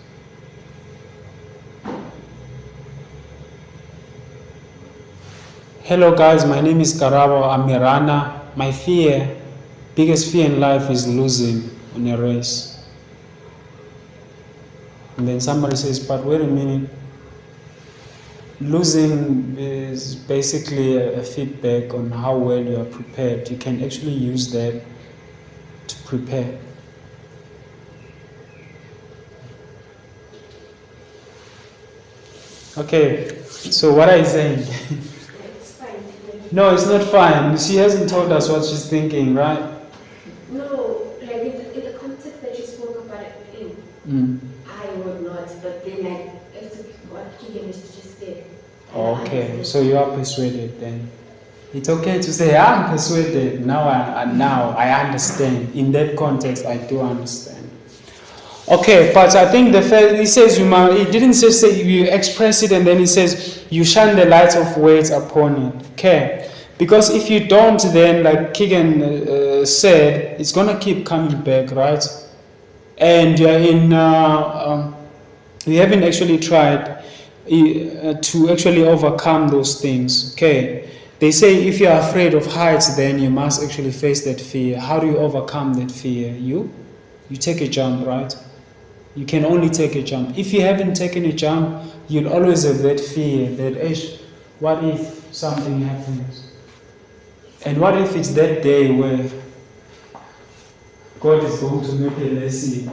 Hello guys, my name is Karabo. I'm a runner. My biggest fear in life is losing in a race. And then somebody says, but wait a minute, losing is basically a feedback on how well you are prepared. You can actually use that to prepare. Okay, so what are you saying? It's fine. No, it's not fine. She hasn't told us what she's thinking, right? No, like in the context that you spoke about it in, I would not, but then like as to what Keegan has just said. Okay, so you are persuaded then. It's okay to say, I'm persuaded. Now I understand. In that context, I do understand. Okay, but I think the first, he says he didn't just say you express it and then he says you shine the light of words upon it. Okay, because if you don't, then like Keegan said, it's gonna keep coming back, right? And you're in, you haven't actually tried to actually overcome those things. Okay, they say if you're afraid of heights, then you must actually face that fear. How do you overcome that fear? You take a jump, right? You can only take a jump. If you haven't taken a jump, you'll always have that fear that, what if something happens? And what if it's that day where God is going to make a lesson?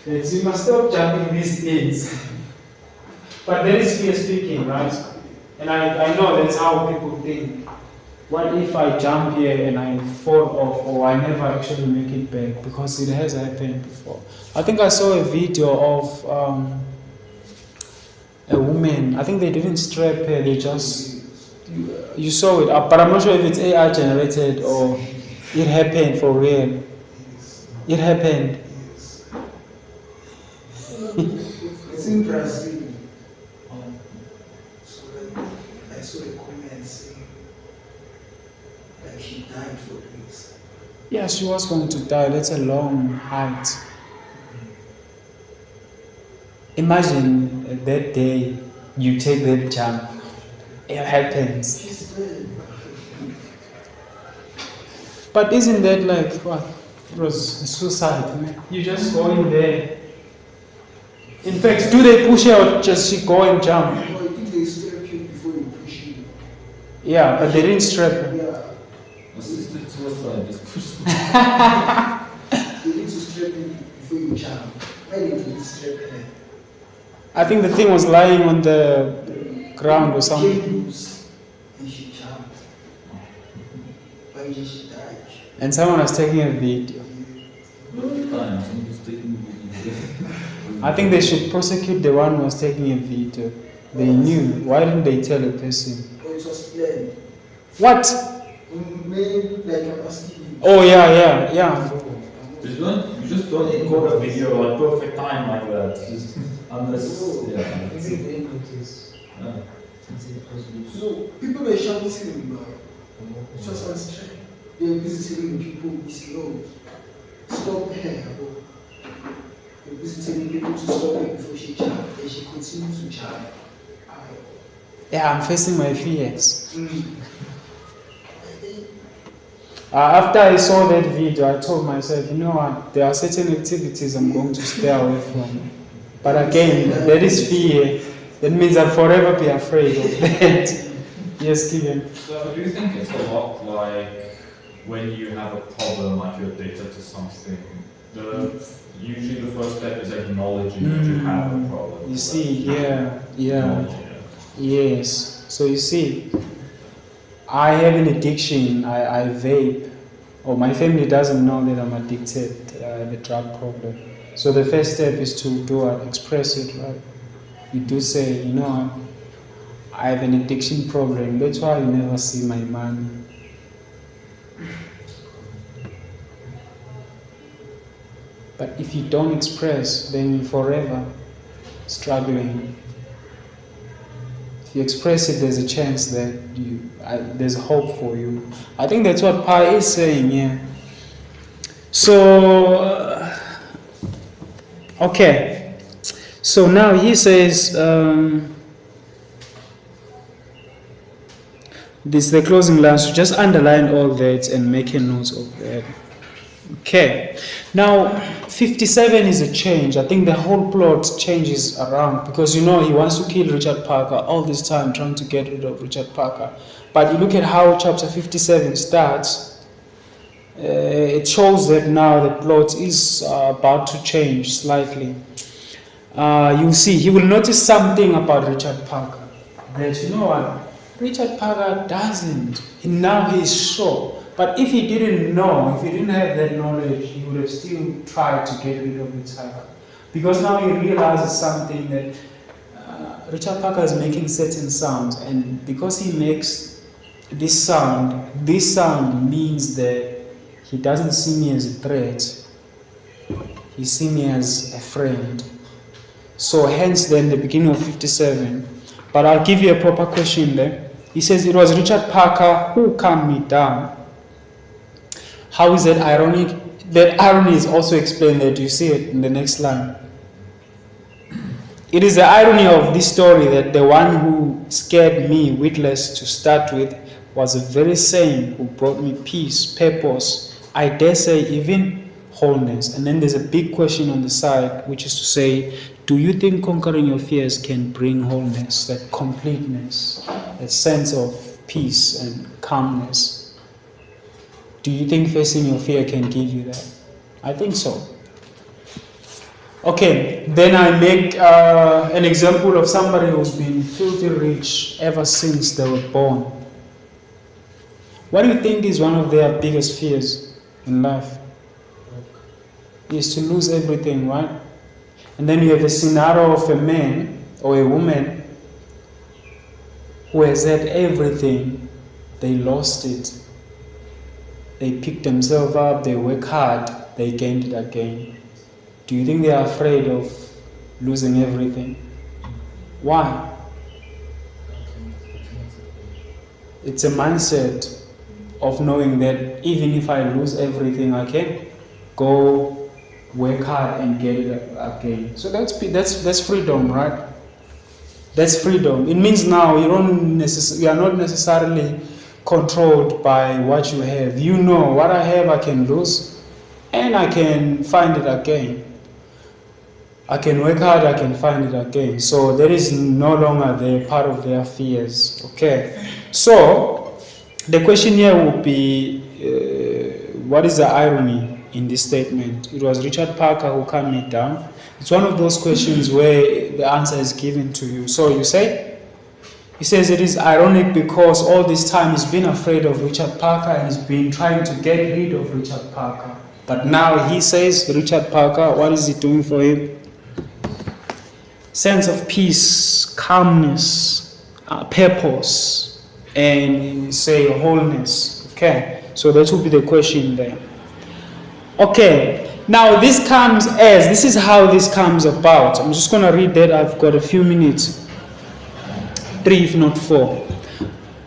That you must stop jumping these things. But there is fear speaking, right? And I know that's how people think. What if I jump here and I fall off, or I never actually make it back? Because it has happened before. I think I saw a video of a woman. I think they didn't strap her, they just, you saw it, but I'm not sure if it's AI generated or it happened for real. It happened. It's in Brazil. So I saw a comment saying like she died for this. Yeah, she was going to die. That's a long height. Imagine that day you take that jump. It happens. She's there. But isn't that like what? It was a suicide, man. You just go in there. In fact, do they push her or just she go and jump? No, I think they strap you before you push you. Yeah, but they didn't strap her. Yeah. Assisted suicide, just push. They need to strap you before you jump. Why did you strap her? I think the thing was lying on the ground or something. Came loose and she jumped. Why did she die? And someone was taking a video. I think they should prosecute the one who was taking a video. They knew. Why didn't they tell a person? Oh, it was planned. What? Maybe like I'm asking you. Oh yeah. You just don't record a video at perfect time like that. Just unless, yeah. Is it very notice? Yeah. So people were shouting, but it was on strike. They were busy telling people, we say, oh, stop her. They were busy telling people to stop her before she jumped, and she continued to jump. Yeah, I'm facing my fears. Mm. After I saw that video, I told myself, you know what, there are certain activities I'm going to stay away from. But again, that is fear. That means I'll forever be afraid of that. Yes, Steven. So do you think it's a lot like when you have a problem, like you're addicted to something, usually the first step is acknowledging that you have a problem. You see, yeah. Acknowledging it. Yes. So you see, I have an addiction. I vape. Or my family doesn't know that I'm addicted. I have a drug problem. So the first step is to express it, right? You do say, you know, I have an addiction problem. That's why you never see my money. But if you don't express, then you're forever struggling. If you express it, there's a chance that there's hope for you. I think that's what Pi is saying, yeah. So, okay. So now he says, this is the closing line, so just underline all that and make a note of that. Okay. Now, 57 is a change. I think the whole plot changes around because, you know, he wants to kill Richard Parker all this time, trying to get rid of Richard Parker. But you look at how chapter 57 starts, it shows that now the plot is about to change slightly. You'll see, he will notice something about Richard Parker. That, you know what, Richard Parker doesn't. Now he is sure. But if he didn't know, if he didn't have that knowledge, he would have still tried to get rid of Richard Parker. Because now he realizes something that Richard Parker is making certain sounds, and because he makes this sound means that he doesn't see me as a threat, he sees me as a friend. So hence then the beginning of 57. But I'll give you a proper question there. He says it was Richard Parker who calmed me down. How is that ironic? That irony is also explained there. Do you see it in the next line? It is the irony of this story that the one who scared me witless to start with was the very same who brought me peace, purpose, I dare say even wholeness. And then there's a big question on the side, which is to say, do you think conquering your fears can bring wholeness, that completeness, that sense of peace and calmness? Do you think facing your fear can give you that? I think so. Okay, then I make an example of somebody who's been filthy rich ever since they were born. What do you think is one of their biggest fears in life? Is to lose everything, right? And then you have a scenario of a man or a woman who has had everything, they lost it. They pick themselves up, they work hard, they gained it again. Do you think they are afraid of losing everything? Why? It's a mindset of knowing that even if I lose everything, I can go work hard and get it again. So that's freedom, right? That's freedom. It means now you are not necessarily controlled by what you have. You know what I have I can lose, and I can find it again. I can work hard, I can find it again. So that is no longer the part of their fears. Okay. So the question here would be, what is the irony in this statement? It was Richard Parker who calmed me down. It's one of those questions where the answer is given to you. So you say, he says it is ironic because all this time he's been afraid of Richard Parker and he's been trying to get rid of Richard Parker. But now he says, Richard Parker, what is he doing for him? Sense of peace, calmness, purpose, and say wholeness. Okay, so that will be the question there. Okay, now this is how this comes about. I'm just going to read that. I've got a few minutes, 3 if not 4.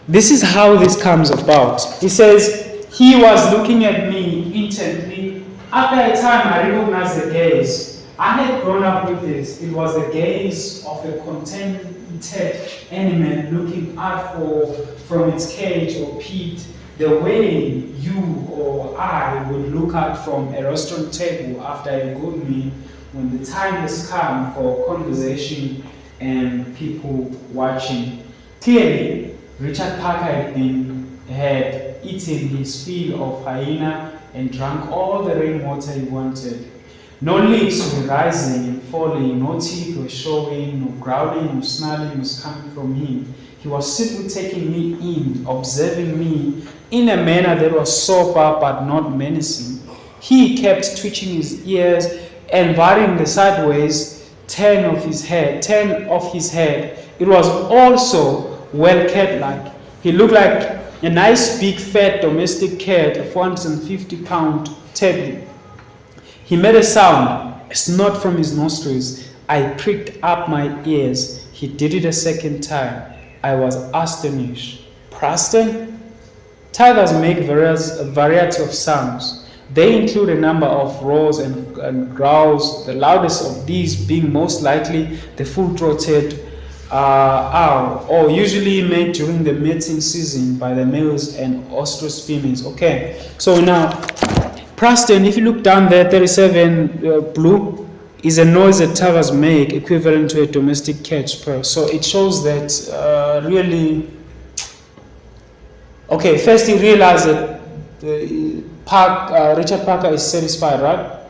This is how this comes about. He says, he was looking at me intently. After a time, I recognized the gaze. I had grown up with this. It was the gaze of a contented animal looking out from its cage or pit, the way you or I would look out from a restaurant table after a good meal when the time has come for conversation and people watching. Clearly, Richard Parker had eaten his fill of hyena and drank all the rainwater he wanted. No leaves were rising and falling, no teeth were showing, no growling or snarling was coming from him. He was simply taking me in, observing me in a manner that was sober but not menacing. He kept twitching his ears and varying the sideways turn of his head. It was also well cat-like. He looked like a nice big fat domestic cat, a 450-pound tabby. He made a sound, a snort from his nostrils. I pricked up my ears. He did it a second time. I was astonished. Prusten? Tigers make a variety of sounds. They include a number of roars and growls, the loudest of these being most likely the full-throated owl, or usually made during the mating season by the males and ostrich females. Okay, so now Prusten, if you look down there, 37 blue, is a noise that tigers make equivalent to a domestic cat's purr. So it shows that really. Okay, first you realize that Richard Parker is satisfied, right?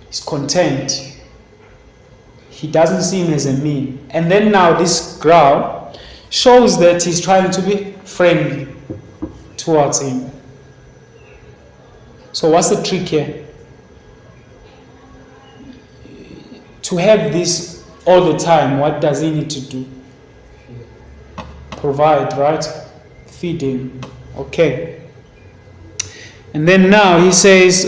He's content. He doesn't see him as a mean. And then now this growl shows that he's trying to be friendly towards him. So what's the trick here? To have this all the time, what does he need to do? Provide, right? Feed him. Okay. And then now he says,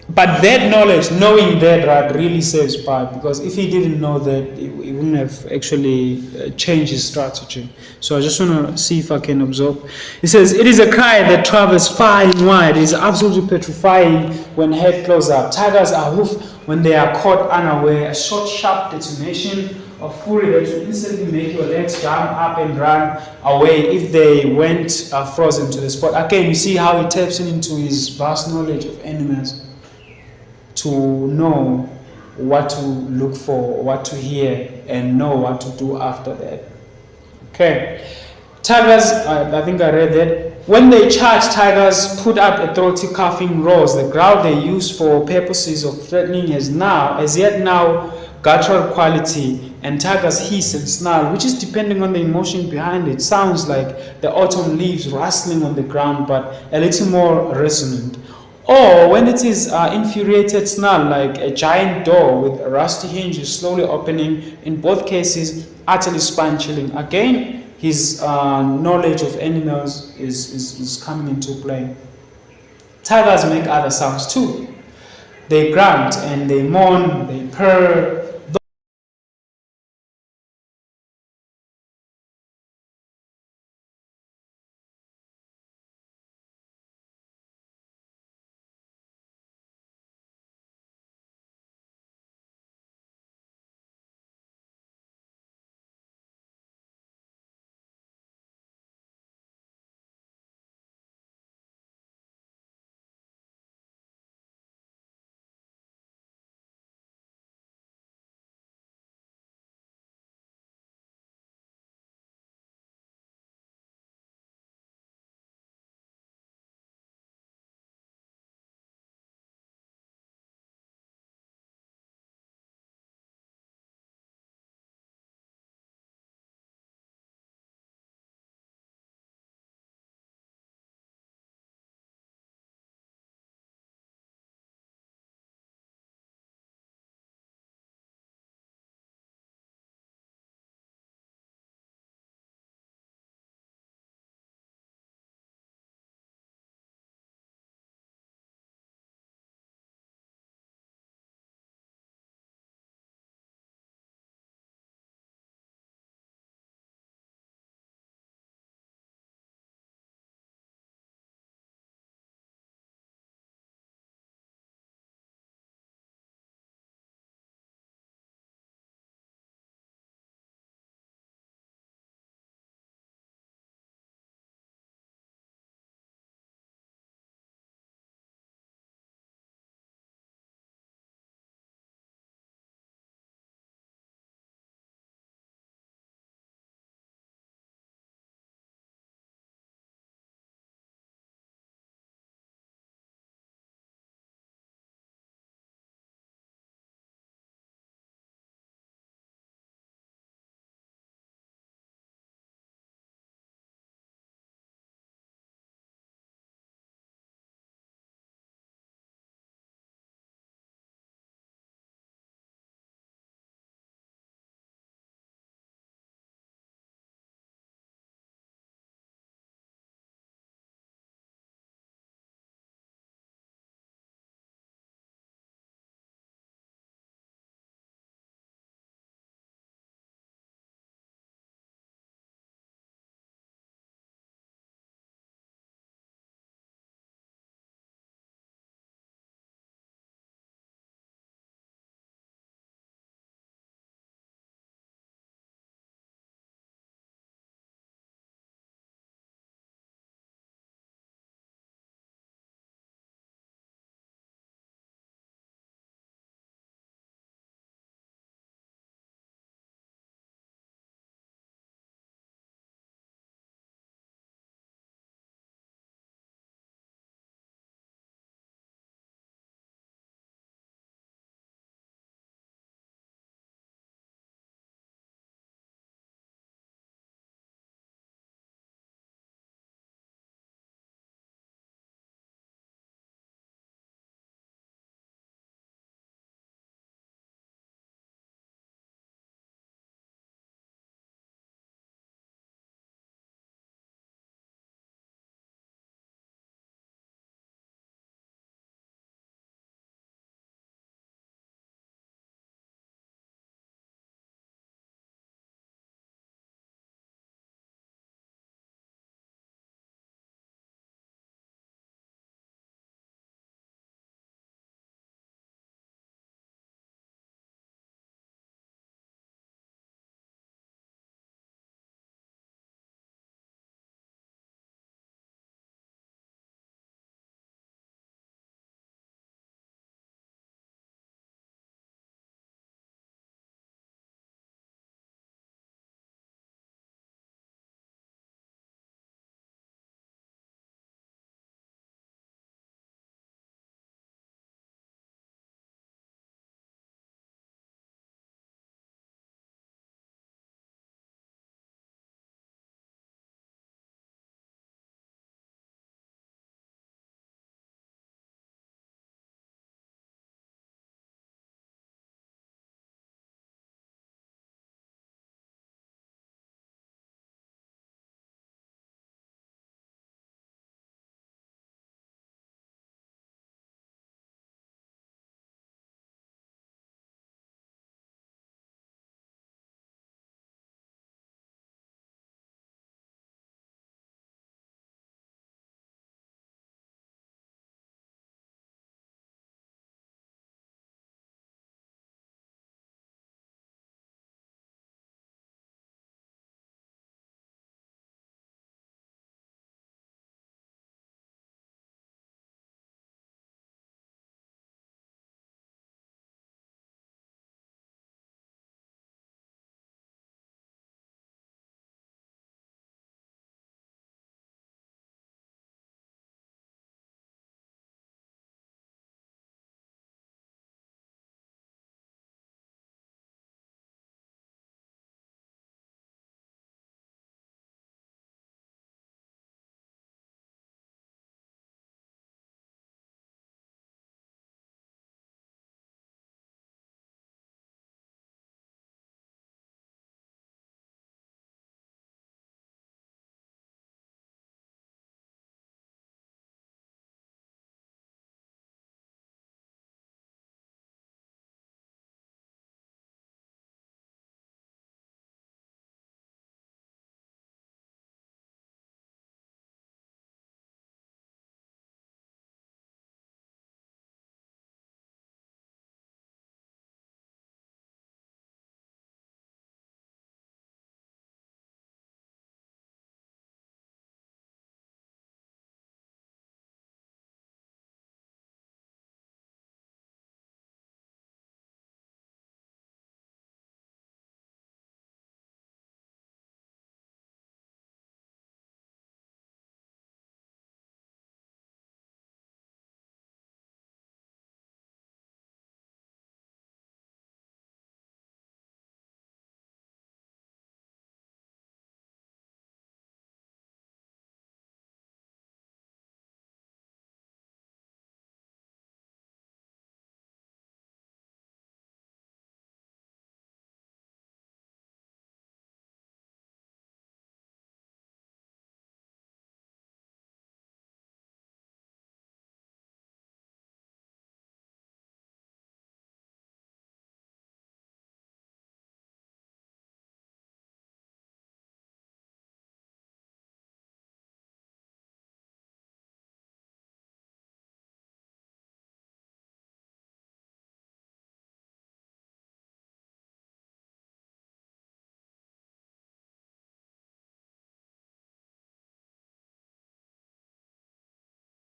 but that knowledge, knowing that, right, really saves Pi, because if he didn't know that, he wouldn't have actually changed his strategy. So I just want to see if I can absorb. He says, it is a cry that travels far and wide. It is absolutely petrifying when heard close up. Tigers are hoof when they are caught unaware. A short, sharp detonation of fury that will instantly make your legs jump up and run away if they went frozen to the spot. Again, you see how he taps into his vast knowledge of animals to know what to look for, what to hear, and know what to do after that. Okay. Tigers, I think I read that. When they charge, tigers put up a throaty coughing roars. The growl they use for purposes of threatening has yet now guttural quality, and tigers hiss and snarl, which is depending on the emotion behind it. Sounds like the autumn leaves rustling on the ground, but a little more resonant. Or when it is infuriated snarl, like a giant door with rusty hinges slowly opening. In both cases, utterly spine-chilling. Again, his knowledge of animals is coming into play. Tigers make other sounds too. They grunt and they moan, they purr,